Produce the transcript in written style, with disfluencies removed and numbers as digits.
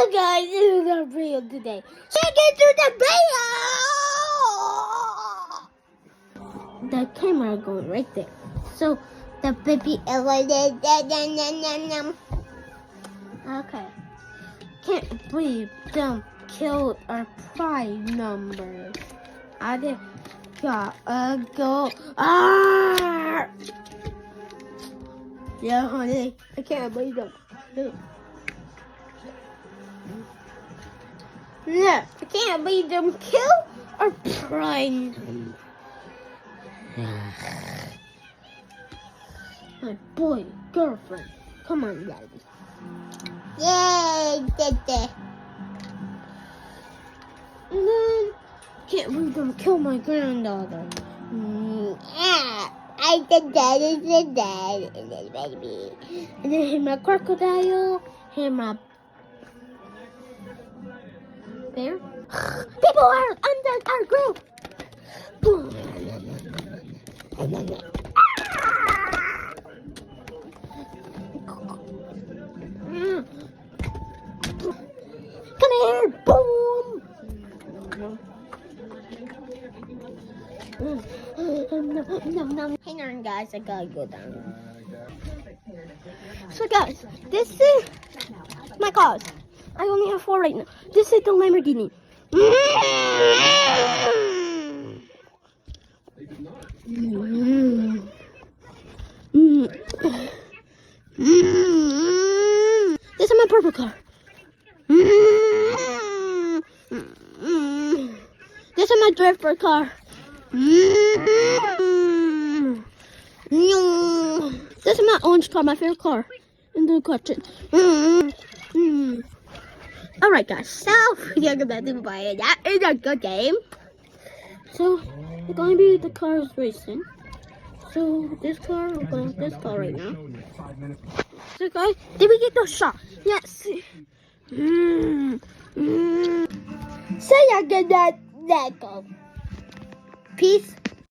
So guys, this is our video today. Check into the video! The camera going right there. So the baby elevator. Okay. Can't believe them killed our prime numbers. I did gotta go. Ah! Yeah, honey. I can't believe them. Yeah, I can't believe them kill our prime. My boy, girlfriend. Come on, daddy. Yay, dede. And then, can't believe them kill my granddaughter. I did that, and then baby. And then hit my crocodile, hit my bear. People are under our group. Boom. Come here, boom. No. Hang on, guys. I gotta go down. So, guys, this is my cars. I only have 4 right now. This is the Lamborghini. This is my purple car. This is my drifter car. This is my orange car, my favorite car. In the kitchen. Alright guys, so you're gonna do buy that is a good game. So it's gonna be the cars racing. So this car, we're going with this car right now. So guys, did we get the shot? Yes. So you're gonna let go. Peace.